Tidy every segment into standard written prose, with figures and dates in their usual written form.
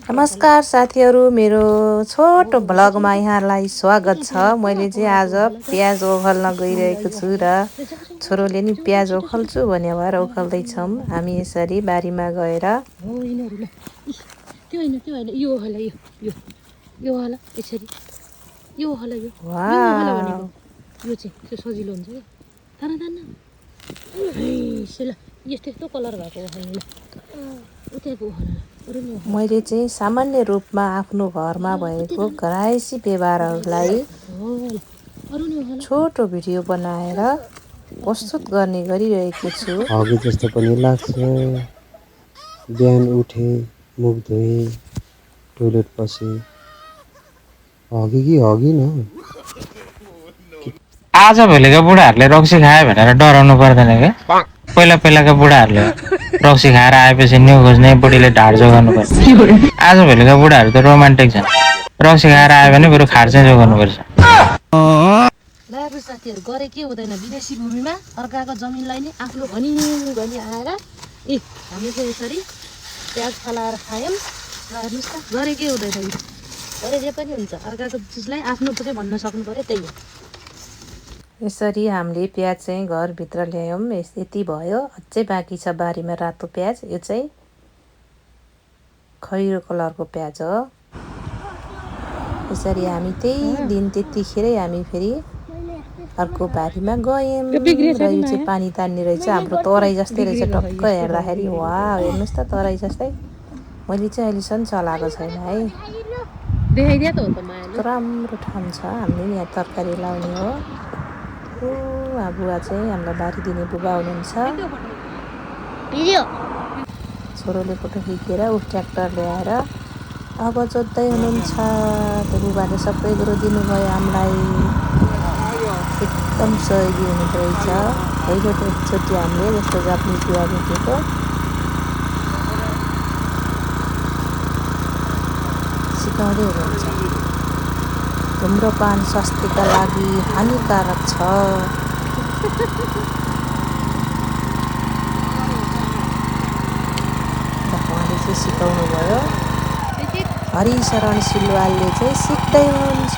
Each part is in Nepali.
नमस्कार साथीहरू, मेरो छोटो भ्लगमा यहाँलाई स्वागत छ। मैले चाहिँ आज प्याज ओखल्न गइरहेको छु र छोरोले नि प्याज ओखल्छु भन्ने भएर ओखल्दैछौँ। हामी यसरी बारीमा गएर सजिलो हुन्छ यस्तो कलर भएको मैले चाहिँ सामान्य रूपमा आफ्नो घरमा भएको घरायसी व्यवहारहरूलाई छोटो भिडियो बनाएर प्रस्तुत गर्ने गरिरहेको छु। हगी जस्तो पनि लाग्छ। बिहान उठे, मुख धोए, टोइलेट पसे, हगी न। आज भोलिका बुढाहरूले रक्सी खायो भनेर डराउनु पर्दैन क्या। पहिलाका बुढाहरूले रक्सी खाएर आएपछि न्यु खोज्ने, बुढीले ढाड जोगाउनु पर्छ। आज भोलिका बुढाहरू त रोमान्टिक छन्। रक्सी खाएर आयो भने बरु खाड चाहिँ जोगाउनुपर्छ। साथीहरू गरे के हुँदैन, विदेशी भूमिमा अर्काको जमिनलाई नै आफ्नो भनी आएर हामीले चाहिँ यसरी प्याज फलाएर खायौँ। हेर्नुहोस् त, गरे के हुँदैन, गरे जे पनि हुन्छ। अर्काको चिजलाई आफ्नो चाहिँ भन्न सक्नु पर्यो, त्यही हो। यसरी हामीले प्याज चाहिँ घरभित्र ल्यायौँ। यति भयो, अझै बाँकी छ बारीमा रातो प्याज। यो चाहिँ खैरो कलरको प्याज हो। यसरी हामी त्यही दिन त्यतिखेरै हामी फेरि अर्को बारीमा गयौँ र यो चाहिँ पानी तान्ने रहेछ। हाम्रो तराई जस्तै रहेछ, टक्क हेर्दाखेरि। वा, हेर्नुहोस् त, तराई जस्तै। मैले चाहिँ अहिलेसम्म चलाएको छैन है। राम्रो ठाउँ छ। हामीले यहाँ तरकारी लाउने हो। बुवा चाहिँ हामीलाई बारी दिने बुबा हुनुहुन्छ। छोरोले फोटो खिचेर ऊ ट्र्याक्टर ल्याएर अब जोत्दै हुनुहुन्छ। त्यो बुबाले सबै कुरो दिनुभयो हामीलाई। एकदम सहयोगी हुनुहुँदो रहेछ। पहिलोचोटि हामीले जस्तो जापानिज बुवा भेटेको। सिकाउँदै हुनुहुन्छ। धुम्रपान स्वास्थ्यका लागि हानिकारक छ। उहाँले चाहिँ सिकाउनु भयो। हरिशरण सिलवालले चाहिँ सिक्दै हुनुहुन्छ।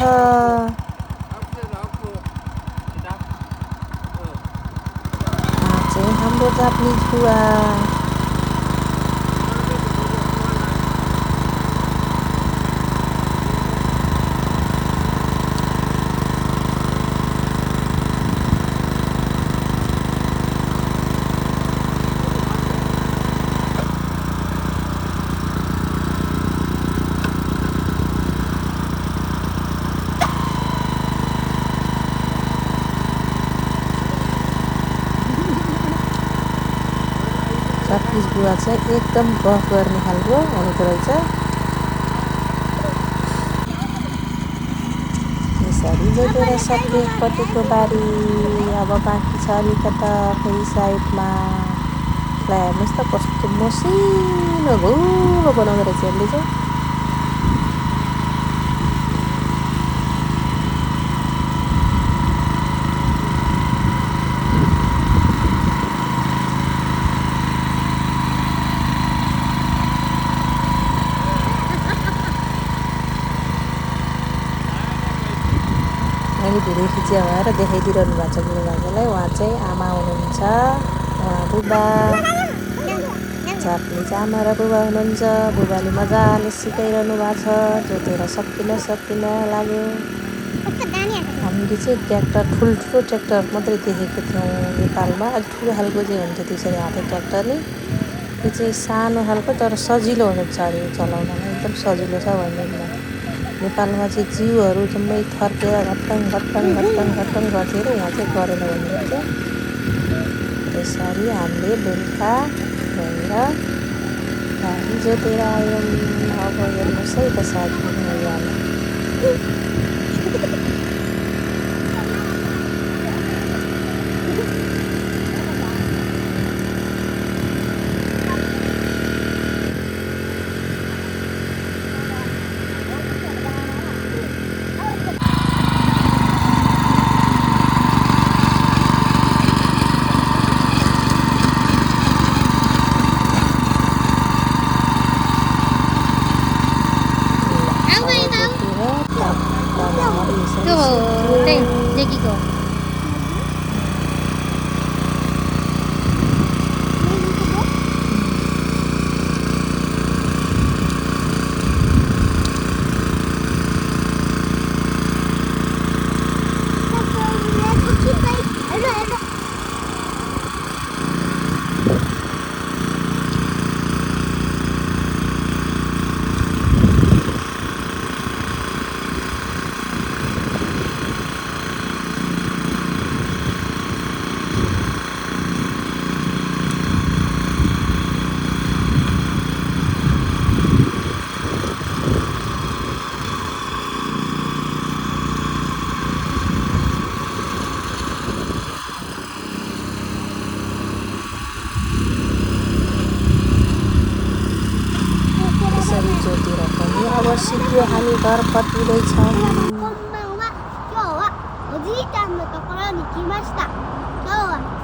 चाहिँ हाम्रो जापानिज बुवा। जापानिज बुवा चाहिँ एकदम गफ गर्ने खालको हुनुहुँदो रहेछ। यसरी जोतेर सक्यो कतिको बारी। अब बाँकी छ अलिकता फेरि साइडमा। हेर्नुहोस् त, कस्तो मसिनो घुलो बनाउँदो रहेछ यसले चाहिँ। मैले भिडियो खिचे भएर देखाइदिइरहनु भएको छ बुढाबाबुलाई। उहाँ चाहिँ आमा हुनुहुन्छ, उहाँ बुबा। जापानिज आमा र बुबा हुनुहुन्छ। बुबाले मजाले सिकाइरहनु भएको छ। जोतेर सकिन लाग्यो। हामीले चाहिँ ट्र्याक्टर, ठुल्ठुलो ट्र्याक्टर मात्रै देखेको थियौँ नेपालमा। अलिक ठुलो खालको चाहिँ हुन्छ त्यसरी हाते ट्र्याक्टर नि। यो चाहिँ सानो खालको तर सजिलो हुनुहुन्छ अरे चलाउनमा, एकदम सजिलो छ भन्ने। नेपालमा चाहिँ जिउहरू जम्मै थर्केर घट्टङ गर्थ्यो अरे, यहाँ चाहिँ गरेन भन्नुहुन्छ। यसरी हामीले बेलुका गएर बारी जोतेर आयौँ। अब हेर्नुहोस् है त साथी। त्यो त्यही देखिको यसरी जोतेर पनि अब सिक्यो हामी घर कतिदैछौँ こんばんは。今日はおじいちゃんのところに来ました。今日は